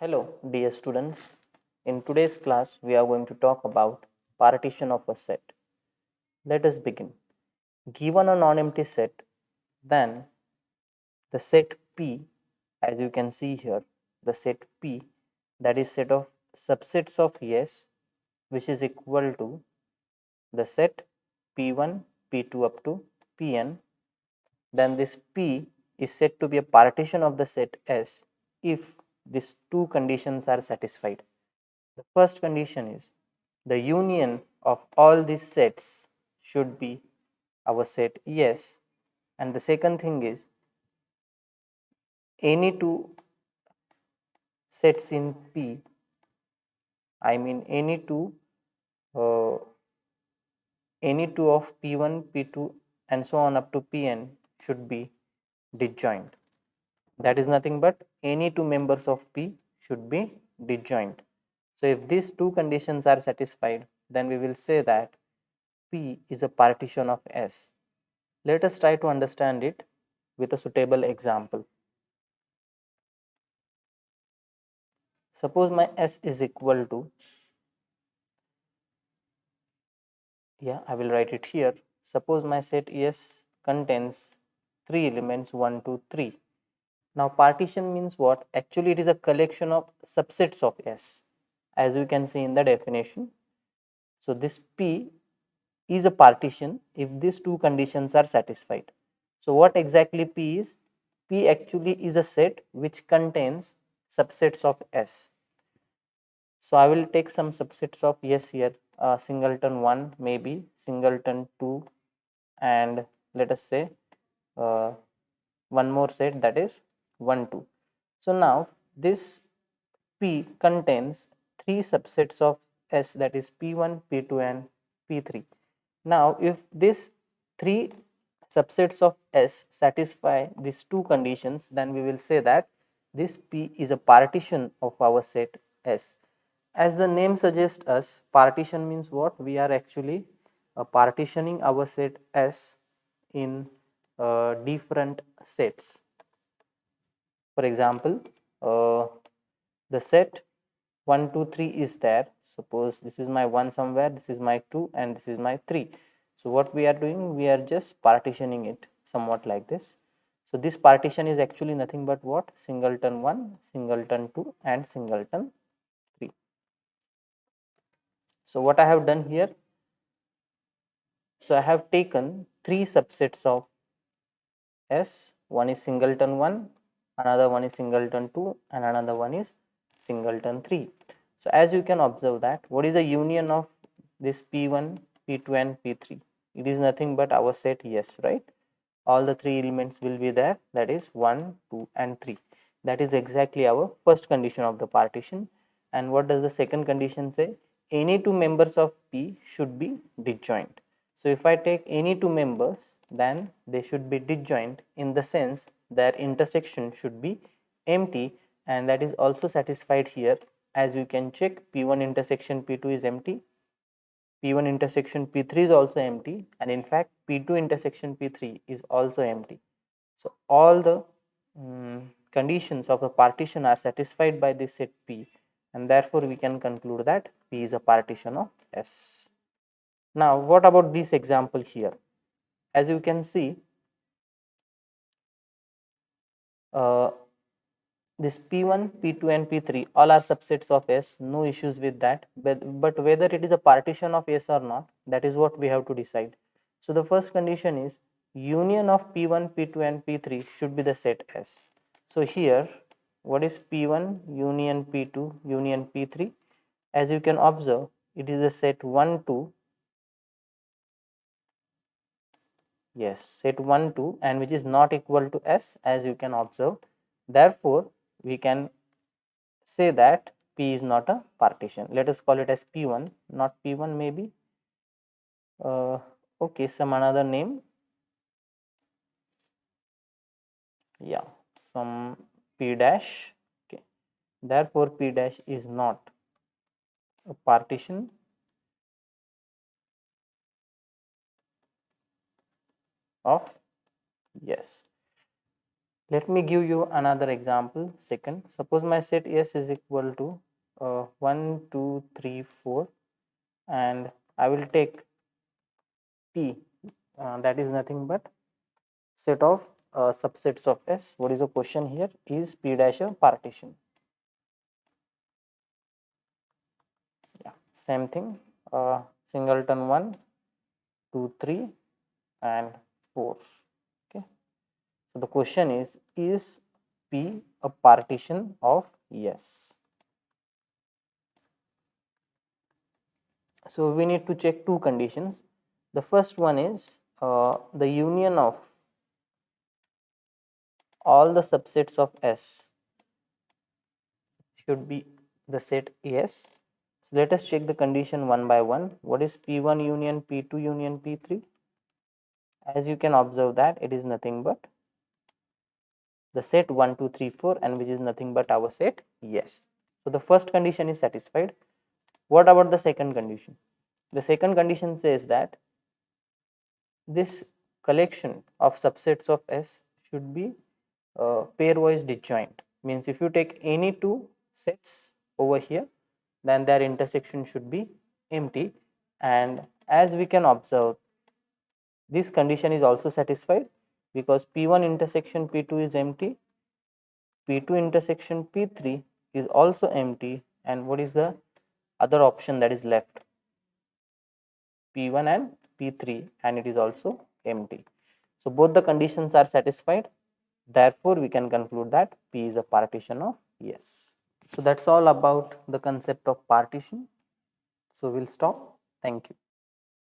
Hello, dear students. In today's class, we are going to talk about partition of a set. Let us begin. Given a non-empty set, then the set P, as you can see here, the set P, that is set of subsets of S, which is equal to the set P1, P2 up to Pn. Then this P is said to be a partition of the set S if these two conditions are satisfied. The first condition is the union of all these sets should be our set S, and the second thing is any two sets in P, I mean uh, any two of P1, P2 and so on up to Pn should be disjoint. That is nothing but any two members of P should be disjoint. So if these two conditions are satisfied, then we will say that P is a partition of S. Let us try to understand it with a suitable example. Suppose my S is equal to, I will write it here. Suppose my set S contains 3 elements 1, 2, 3. Now partition means what? Actually it is a collection of subsets of S, as you can see in the definition. So this P is a partition if these two conditions are satisfied. So what exactly P is? P actually is a set which contains subsets of S. So I will take some subsets of S here, singleton 1 maybe, singleton 2, and let us say uh, one more set, that is 1, 2. So now this P contains 3 subsets of S, that is P1, P2 and P3. Now if these 3 subsets of S satisfy these two conditions, then we will say that this P is a partition of our set S. As the name suggests us, partition means what? We are actually partitioning our set S in different sets. For example, the set 1, 2, 3 is there. Suppose this is my 1 somewhere, this is my 2 and this is my 3. So what we are doing, we are just partitioning it somewhat like this. So this partition is actually nothing but what? Singleton 1, singleton 2 and singleton 3. So what I have done here, so I have taken 3 subsets of S. One is singleton 1, another one is singleton 2 and another one is singleton 3. So as you can observe that, what is the union of this P1, P2 and P3? It is nothing but our set S, right? All the 3 elements will be there, that is 1, 2 and 3. That is exactly our first condition of the partition. And what does the second condition say? Any two members of P should be disjoint. So if I take any two members, then they should be disjoint in the sense their intersection should be empty, and that is also satisfied here. As you can check, P1 intersection P2 is empty, P1 intersection P3 is also empty, and in fact P2 intersection P3 is also empty. So all the conditions of a partition are satisfied by this set P, and therefore we can conclude that P is a partition of S. Now what about this example here? As you can see, uh, this P1, P2 and P3 all are subsets of S, no issues with that, but whether it is a partition of S or not, that is what we have to decide. So the first condition is union of P1, P2 and P3 should be the set S. So here what is P1 union P2 union P3? As you can observe, it is a set 1, 2, yes, set 1, 2, and which is not equal to S, as you can observe. Therefore we can say that P is not a partition. Let us call it as P1, not P1 maybe. Okay, some another name. Yeah, some P dash. Okay, therefore P dash is not a partition of, yes. Let me give you another example. Second, suppose my set S is equal to 1 2 3 4, and I will take P, that is nothing but set of subsets of S. What is the question here? Is P dash a partition? Yeah, same thing. Singleton 1 2 3 and 4. Okay, so the question is P a partition of S? So we need to check two conditions. The first one is the union of all the subsets of S should be the set S. So let us check the condition one by one. What is P1 union P2 union P3? As you can observe that it is nothing but the set 1 2 3 4, and which is nothing but our set S. So the first condition is satisfied. What about the second condition? The second condition says that this collection of subsets of S should be pairwise disjoint. Means if you take any two sets over here, then their intersection should be empty, and as we can observe, this condition is also satisfied because P1 intersection P2 is empty, P2 intersection P3 is also empty, and what is the other option that is left? P1 and P3, and it is also empty. So both the conditions are satisfied. Therefore, we can conclude that P is a partition of S. So that's all about the concept of partition. So we'll stop. Thank you.